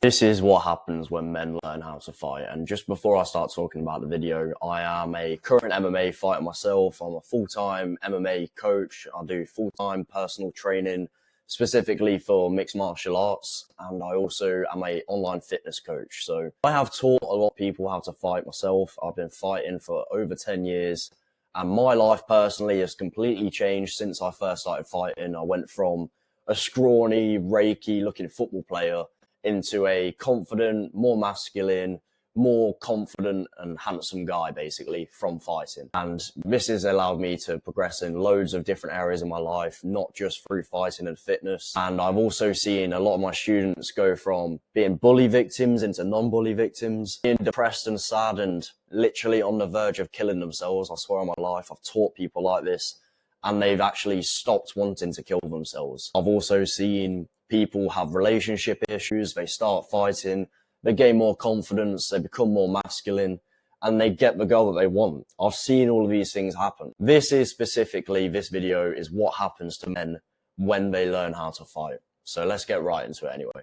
This is what happens when men learn how to fight. And just before I start talking about the video, I am a current MMA fighter myself. I'm a full-time MMA coach. I do full-time personal training specifically for mixed martial arts. And I also am an online fitness coach. So I have taught a lot of people how to fight myself. I've been fighting for over 10 years. And my life personally has completely changed since I first started fighting. I went from a scrawny, raky looking football player into a confident, more masculine, more confident and handsome guy, basically, from fighting. And this has allowed me to progress in loads of different areas in my life, not just through fighting and fitness. And I've also seen a lot of my students go from being bully victims into non-bully victims, being depressed and sad and literally on the verge of killing themselves. I swear on my life, I've taught people like this and they've actually stopped wanting to kill themselves. I've also seen people have relationship issues, they start fighting, they gain more confidence, they become more masculine, and they get the girl that they want. I've seen all of these things happen. This video is what happens to men when they learn how to fight. So let's get right into it anyway.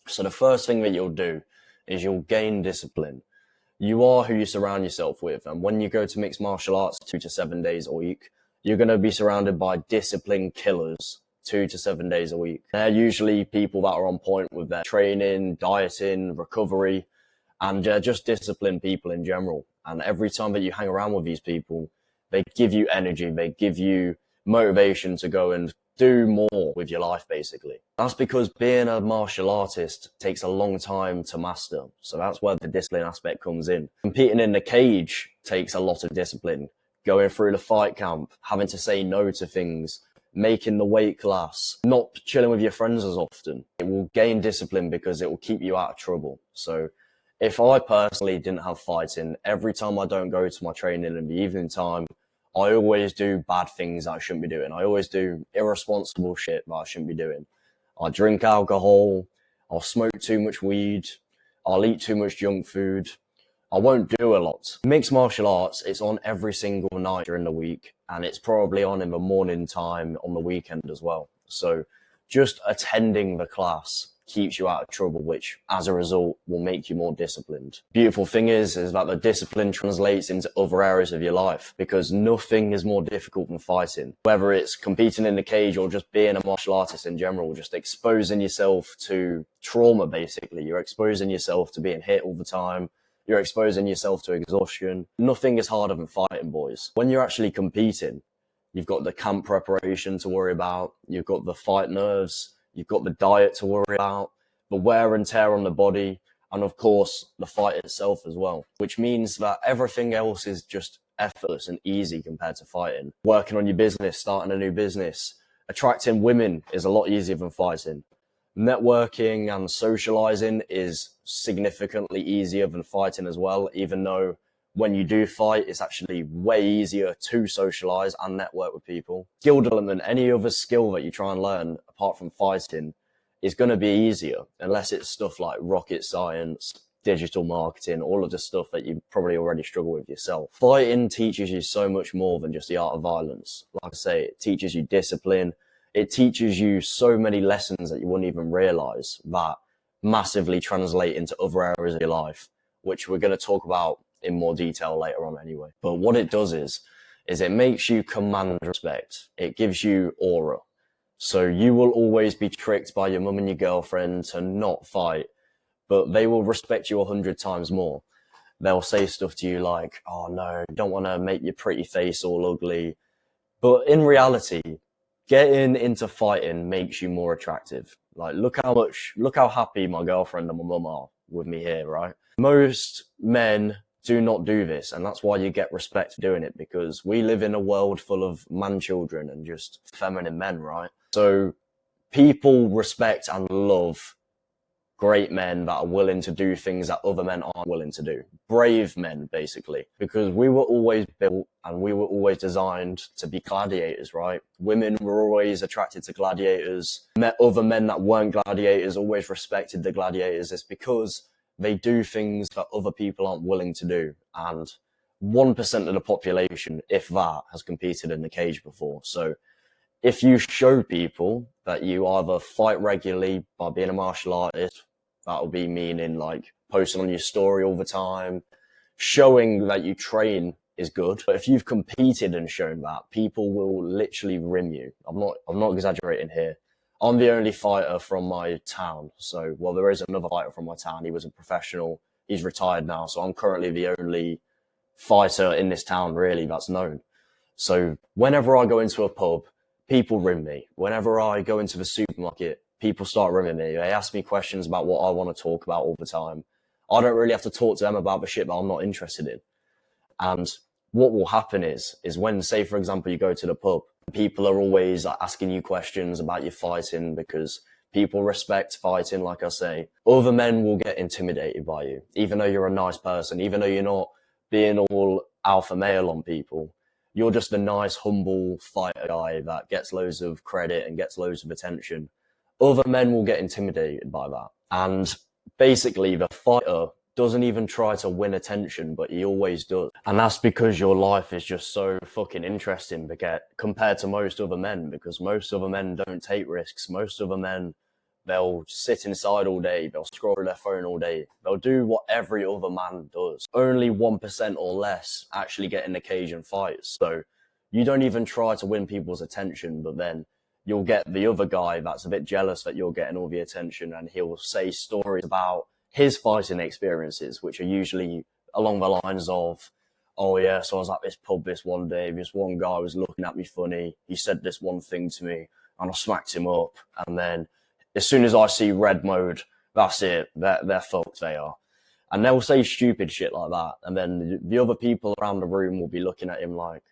So the first thing that you'll do is you'll gain discipline. You are who you surround yourself with, and when you go to mixed martial arts 2 to 7 days a week, you're going to be surrounded by disciplined killers 2 to 7 days a week. They're usually people that are on point with their training, dieting, recovery, and just disciplined people in general. And every time that you hang around with these people, they give you energy, they give you motivation to go and do more with your life, basically. That's because being a martial artist takes a long time to master. So that's where the discipline aspect comes in. Competing in the cage takes a lot of discipline. Going through the fight camp, having to say no to things, making the weight class, not chilling with your friends as often. It will gain discipline because it will keep you out of trouble. So if I personally didn't have fighting, every time I don't go to my training in the evening time, I always do bad things that I shouldn't be doing. I always do irresponsible shit that I shouldn't be doing. I drink alcohol, I'll smoke too much weed, I'll eat too much junk food. I won't do a lot. Mixed martial arts, it's on every single night during the week, and it's probably on in the morning time on the weekend as well. So just attending the class keeps you out of trouble, which as a result will make you more disciplined. Beautiful thing is that the discipline translates into other areas of your life, because nothing is more difficult than fighting. Whether it's competing in the cage or just being a martial artist in general, just exposing yourself to trauma, basically. You're exposing yourself to being hit all the time. You're exposing yourself to exhaustion. Nothing is harder than fighting, boys. When you're actually competing, you've got the camp preparation to worry about, you've got the fight nerves, you've got the diet to worry about, the wear and tear on the body, and of course, the fight itself as well, which means that everything else is just effortless and easy compared to fighting. Working on your business, starting a new business, attracting women is a lot easier than fighting. Networking and socializing is significantly easier than fighting as well, even though when you do fight, it's actually way easier to socialize and network with people. Skill development, any other skill that you try and learn apart from fighting, is going to be easier, unless it's stuff like rocket science, digital marketing, all of the stuff that you probably already struggle with yourself. Fighting teaches you so much more than just the art of violence. Like I say, it teaches you discipline. It teaches you so many lessons that you wouldn't even realize that massively translate into other areas of your life, which we're going to talk about in more detail later on anyway. But what it does is it makes you command respect. It gives you aura. So you will always be tricked by your mum and your girlfriend to not fight, but they will respect you 100 times more. They'll say stuff to you like, oh no, don't want to make your pretty face all ugly. But in reality, getting into fighting makes you more attractive. Like, look how happy my girlfriend and my mum are with me here, right? Most men do not do this, and that's why you get respect for doing it, because we live in a world full of man children and just feminine men, right? So people respect and love great men that are willing to do things that other men aren't willing to do. Brave men, basically, because we were always built and we were always designed to be gladiators, right? Women were always attracted to gladiators. Other men that weren't gladiators always respected the gladiators. It's because they do things that other people aren't willing to do. And 1% of the population, if that, has competed in the cage before. So if you show people that you either fight regularly by being a martial artist, That'll be meaning like posting on your story all the time, showing that you train is good. But if you've competed and shown that, people will literally rim you. I'm not exaggerating here. I'm the only fighter from my town. So, well, there is another fighter from my town. He was a professional. He's retired now. So I'm currently the only fighter in this town really that's known. So whenever I go into a pub, people rim me. Whenever I go into the supermarket, people start rimming me. They ask me questions about what I want to talk about all the time. I don't really have to talk to them about the shit that I'm not interested in. And what will happen is when, say, for example, you go to the pub, people are always asking you questions about your fighting because people respect fighting, like I say. Other men will get intimidated by you, even though you're a nice person, even though you're not being all alpha male on people. You're just a nice, humble fighter guy that gets loads of credit and gets loads of attention. Other men will get intimidated by that. And basically, the fighter doesn't even try to win attention, but he always does. And that's because your life is just so fucking interesting compared to most other men, because most other men don't take risks. Most other men, they'll sit inside all day, they'll scroll through their phone all day, they'll do what every other man does. Only 1% or less actually get in the cage and fight. So you don't even try to win people's attention, but then you'll get the other guy that's a bit jealous that you're getting all the attention, and he'll say stories about his fighting experiences, which are usually along the lines of, oh yeah, so I was at this pub this one day, this one guy was looking at me funny, he said this one thing to me, and I smacked him up, and then as soon as I see red mode, that's it, they're fucked, they are. And they'll say stupid shit like that, and then the other people around the room will be looking at him like,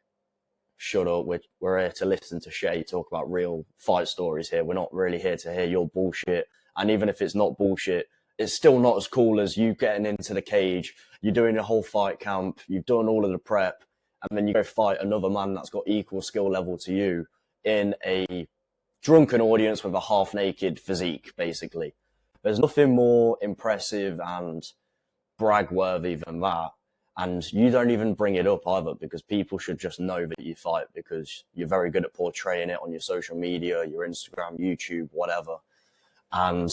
shut up, we're here to listen to Shay talk about real fight stories here, we're not really here to hear your bullshit. And even if it's not bullshit, it's still not as cool as you getting into the cage, you're doing your whole fight camp, you've done all of the prep, and then you go fight another man that's got equal skill level to you in a drunken audience with a half-naked physique, basically. There's nothing more impressive and brag-worthy than that. And you don't even bring it up either, because people should just know that you fight because you're very good at portraying it on your social media, your Instagram, YouTube, whatever. And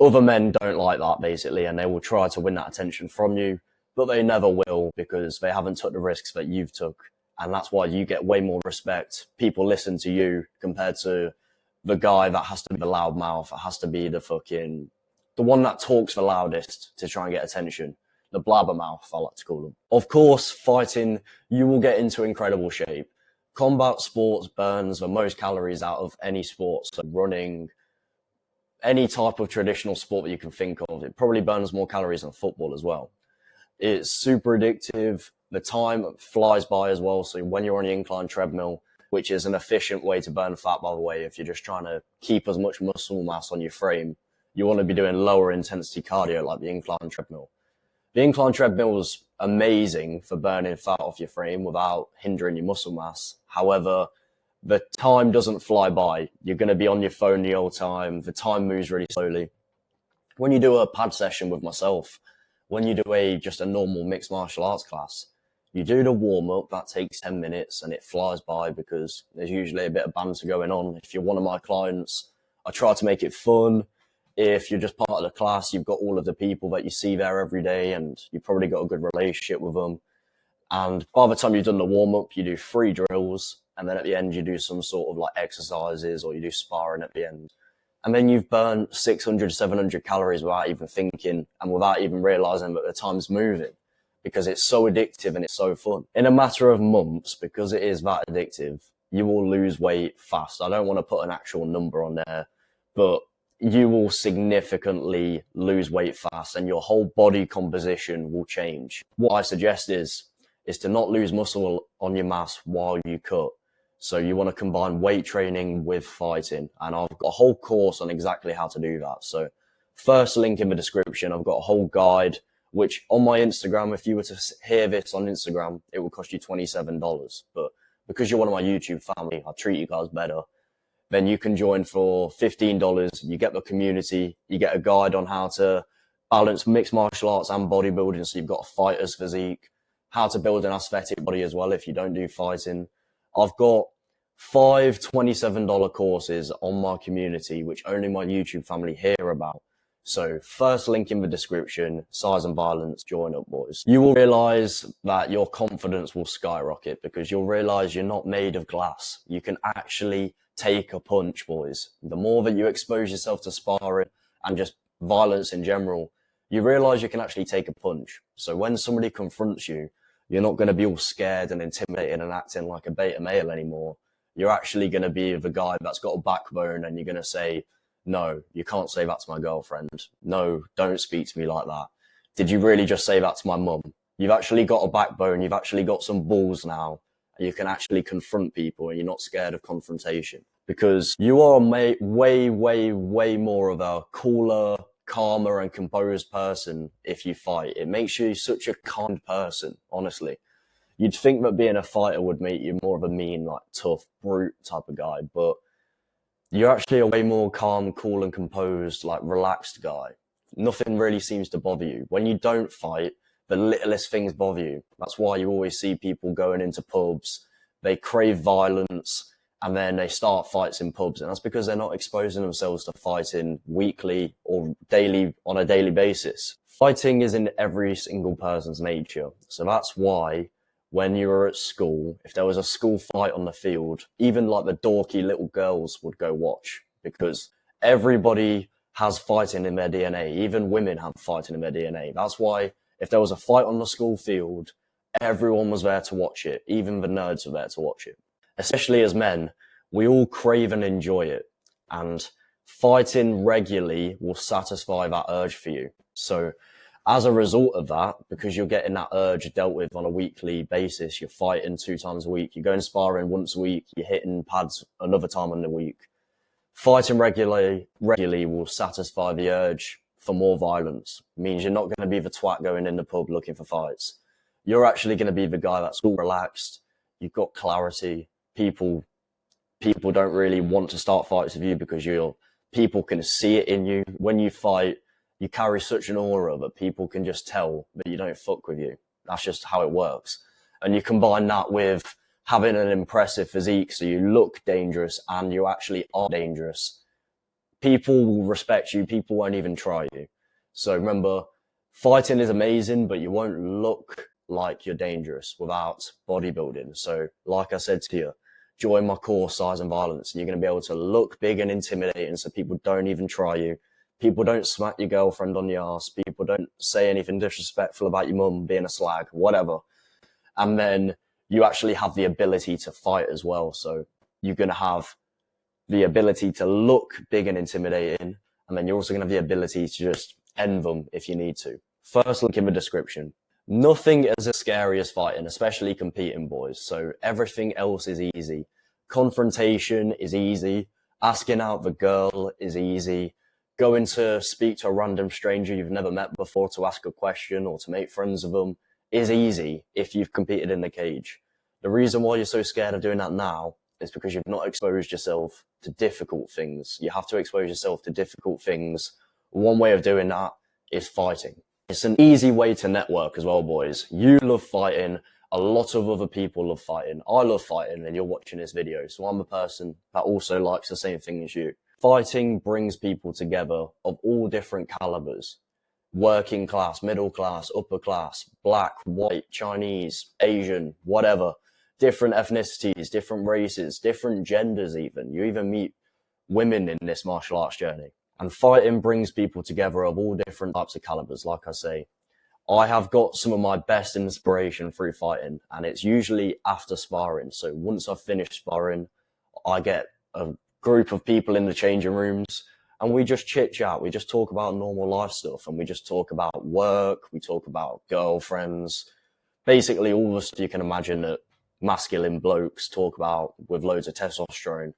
other men don't like that, basically, and they will try to win that attention from you, but they never will because they haven't took the risks that you've took. And that's why you get way more respect. People listen to you compared to the guy that has to be the loud mouth. It has to be the one that talks the loudest to try and get attention. The blabbermouth, I like to call them. Of course, fighting, you will get into incredible shape. Combat sports burns the most calories out of any sport. So running, any type of traditional sport that you can think of, it probably burns more calories than football as well. It's super addictive. The time flies by as well. So when you're on the incline treadmill, which is an efficient way to burn fat, by the way, if you're just trying to keep as much muscle mass on your frame, you want to be doing lower intensity cardio like the incline treadmill. The incline treadmill is amazing for burning fat off your frame without hindering your muscle mass. However, the time doesn't fly by. You're going to be on your phone the whole time. The time moves really slowly. When you do a pad session with myself, when you do just a normal mixed martial arts class, you do the warm-up, that takes 10 minutes and it flies by because there's usually a bit of banter going on. If you're one of my clients, I try to make it fun. If you're just part of the class, you've got all of the people that you see there every day and you've probably got a good relationship with them. And by the time you've done the warm-up, you do 3 drills, and then at the end you do some sort of like exercises, or you do sparring at the end. And then you've burnt 600, 700 calories without even thinking and without even realizing that the time's moving, because it's so addictive and it's so fun. In a matter of months, because it is that addictive, you will lose weight fast. I don't want to put an actual number on there, but you will significantly lose weight fast and your whole body composition will change. What I suggest is to not lose muscle on your mass while you cut. So you want to combine weight training with fighting. And I've got a whole course on exactly how to do that. So first link in the description, I've got a whole guide, which on my Instagram, if you were to hear this on Instagram, it will cost you $27. But because you're one of my YouTube family, I treat you guys better. Then you can join for $15. You get the community. You get a guide on how to balance mixed martial arts and bodybuilding. So you've got a fighter's physique, how to build an aesthetic body as well if you don't do fighting. I've got 5 $27 courses on my community, which only my YouTube family hear about. So first link in the description, Size and Violence, join up, boys. You will realize that your confidence will skyrocket because you'll realize you're not made of glass. You can actually take a punch, boys. The more that you expose yourself to sparring and just violence in general, you realize you can actually take a punch. So when somebody confronts you, you're not going to be all scared and intimidated and acting like a beta male anymore. You're actually going to be the guy that's got a backbone, and you're going to say, no, you can't say that to my girlfriend. No, don't speak to me like that. Did you really just say that to my mum? You've actually got a backbone. You've actually got some balls now. And you can actually confront people, and you're not scared of confrontation, because you are way more of a cooler, calmer and composed person if you fight. It makes you such a kind person, honestly. You'd think that being a fighter would make you more of a mean, like tough, brute type of guy, but you're actually a way more calm, cool and composed, like relaxed guy. Nothing really seems to bother you. When you don't fight, the littlest things bother you. That's why you always see people going into pubs, they crave violence, and then they start fights in pubs. And that's because they're not exposing themselves to fighting weekly or daily, on a daily basis. Fighting is in every single person's nature. So that's why when you were at school, if there was a school fight on the field, even like the dorky little girls would go watch, because everybody has fighting in their DNA. Even women have fighting in their DNA. That's why if there was a fight on the school field, everyone was there to watch it. Even the nerds were there to watch it. Especially as men, we all crave and enjoy it. And fighting regularly will satisfy that urge for you. So as a result of that, because you're getting that urge dealt with on a weekly basis, you're fighting 2 times a week, you're going sparring once a week, you're hitting pads another time in the week. Fighting regularly will satisfy the urge for more violence. It means you're not going to be the twat going in the pub looking for fights. You're actually going to be the guy that's all relaxed. You've got clarity. People don't really want to start fights with you because people can see it in you. When you fight, you carry such an aura that people can just tell that you don't fuck with you. That's just how it works. And you combine that with having an impressive physique, so you look dangerous and you actually are dangerous. People will respect you. People won't even try you. So remember, fighting is amazing, but you won't look like you're dangerous without bodybuilding. So like I said to you, join my course, Size and Violence, and you're going to be able to look big and intimidating so people don't even try you. People don't smack your girlfriend on the arse. People don't say anything disrespectful about your mum being a slag, whatever. And then you actually have the ability to fight as well. So you're going to have the ability to look big and intimidating. And then you're also going to have the ability to just end them if you need to. First link in the description. Nothing is as scary as fighting, especially competing, boys. So everything else is easy. Confrontation is easy. Asking out the girl is easy. Going to speak to a random stranger you've never met before to ask a question or to make friends with them is easy if you've competed in the cage. The reason why you're so scared of doing that now is because you've not exposed yourself to difficult things. You have to expose yourself to difficult things. One way of doing that is fighting. It's an easy way to network as well, boys. You love fighting. A lot of other people love fighting. I love fighting, and you're watching this video. So I'm a person that also likes the same thing as you. Fighting brings people together of all different calibers. Working class, middle class, upper class, black, white, Chinese, Asian, whatever. Different ethnicities, different races, different genders even. You even meet women in this martial arts journey. And fighting brings people together of all different types of calibers, like I say. I have got some of my best inspiration through fighting, and it's usually after sparring. So once I've finished sparring, I get a group of people in the changing rooms, and we just chit chat. We just talk about normal life stuff, and we just talk about work. We talk about girlfriends, basically all the stuff you can imagine that masculine blokes talk about with loads of testosterone.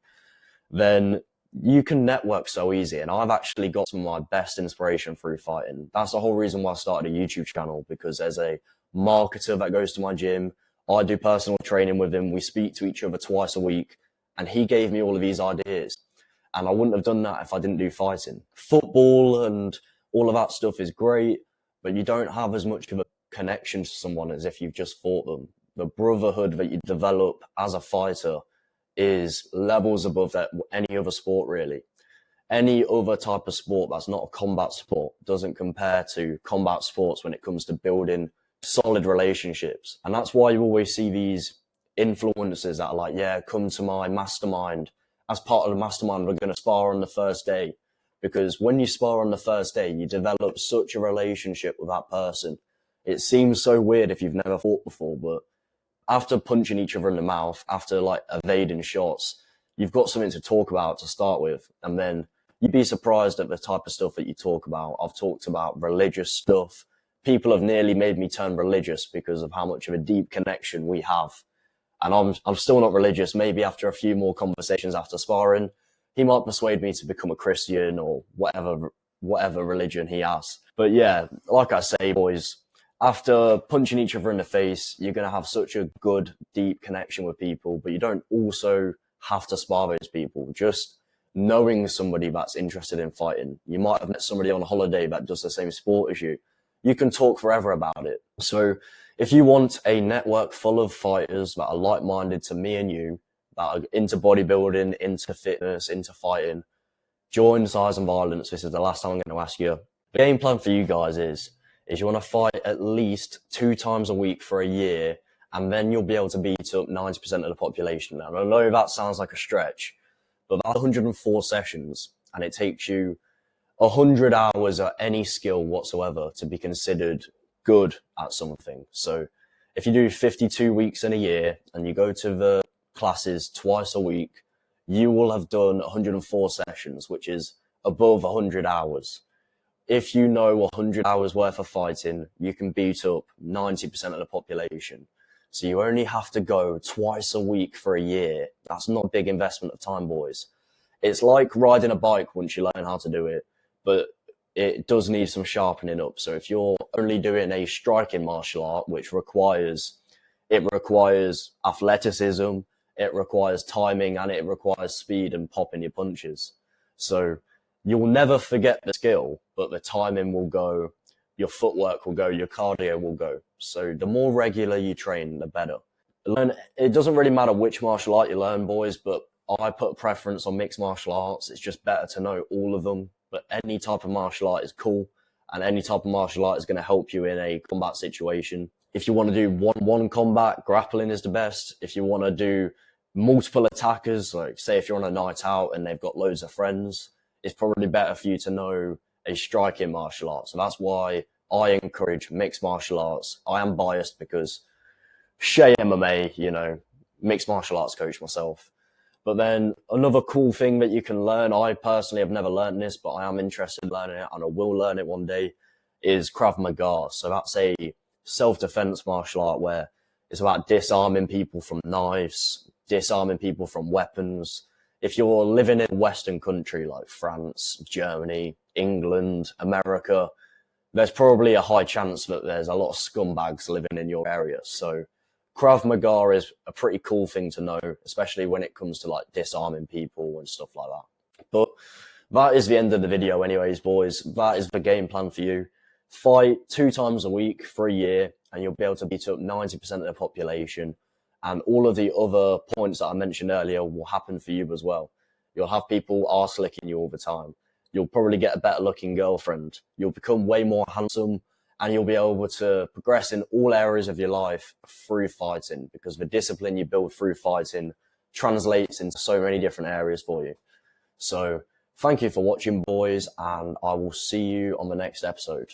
Then you can network so easy, and I've actually got some of my best inspiration through fighting. That's the whole reason why I started a YouTube channel, because there's a marketer that goes to my gym. I do personal training with him. We speak to each other twice a week, and he gave me all of these ideas. And I wouldn't have done that if I didn't do fighting. Football and all of that stuff is great, but you don't have as much of a connection to someone as if you've just fought them. The brotherhood that you develop as a fighter is levels above that any other sport, really. any other type of sport that's not a combat sport doesn't compare to combat sports when it comes to building solid relationships. And that's why you always see these influencers that are like, yeah, come to my mastermind. As part of the mastermind, we're going to spar on the first day. Because when you spar on the first day, you develop such a relationship with that person. It seems so weird if you've never fought before, but after punching each other in the mouth, after like evading shots, you've got something to talk about to start with. And then you'd be surprised at the type of stuff that you talk about. I've talked about religious stuff. People have nearly made me turn religious because of how much of a deep connection we have. And I'm still not religious. Maybe after a few more conversations after sparring, he might persuade me to become a Christian or whatever religion he has. But yeah, like I say, boys, after punching each other in the face, you're going to have such a good, deep connection with people, but you don't also have to spar those people. Just knowing somebody that's interested in fighting. You might have met somebody on holiday that does the same sport as you. You can talk forever about it. So if you want a network full of fighters that are like-minded to me and you, that are into bodybuilding, into fitness, into fighting, join Size and Violence. This is the last time I'm going to ask you. The game plan for you guys is you want to fight at least 2 times a week for a year, and then you'll be able to beat up 90% of the population. Now, I know that sounds like a stretch, but that's 104 sessions, and it takes you 100 hours at any skill whatsoever to be considered good at something. So if you do 52 weeks in a year and you go to the classes twice a week, you will have done 104 sessions, which is above 100 hours. If you know 100 hours worth of fighting, you can beat up 90% of the population. So you only have to go twice a week for a year. That's not a big investment of time, boys. It's like riding a bike once you learn how to do it, but it does need some sharpening up. So if you're only doing a striking martial art, which requires athleticism, it requires timing, and it requires speed and popping your punches. So you'll never forget the skill, but the timing will go, your footwork will go, your cardio will go. So the more regular you train, the better. It doesn't really matter which martial art you learn, boys, but I put a preference on mixed martial arts. It's just better to know all of them, but any type of martial art is cool, and any type of martial art is going to help you in a combat situation. If you want to do one-on-one combat, grappling is the best. If you want to do multiple attackers, like say if you're on a night out and they've got loads of friends, it's probably better for you to know a striking martial art. So that's why I encourage mixed martial arts. I am biased because Shay MMA, you know, mixed martial arts coach myself. But then another cool thing that you can learn, I personally have never learned this, but I am interested in learning it and I will learn it one day, is Krav Maga. So that's a self-defense martial art where it's about disarming people from knives, disarming people from weapons. If you're living in a Western country like France, Germany, England, America, there's probably a high chance that there's a lot of scumbags living in your area. So Krav Maga is a pretty cool thing to know, especially when it comes to like disarming people and stuff like that. But that is the end of the video anyways, boys. That is the game plan for you. Fight 2 times a week for a year and you'll be able to beat up 90% of the population. And all of the other points that I mentioned earlier will happen for you as well. You'll have people arse licking you all the time. You'll probably get a better looking girlfriend. You'll become way more handsome and you'll be able to progress in all areas of your life through fighting, because the discipline you build through fighting translates into so many different areas for you. So thank you for watching, boys, and I will see you on the next episode.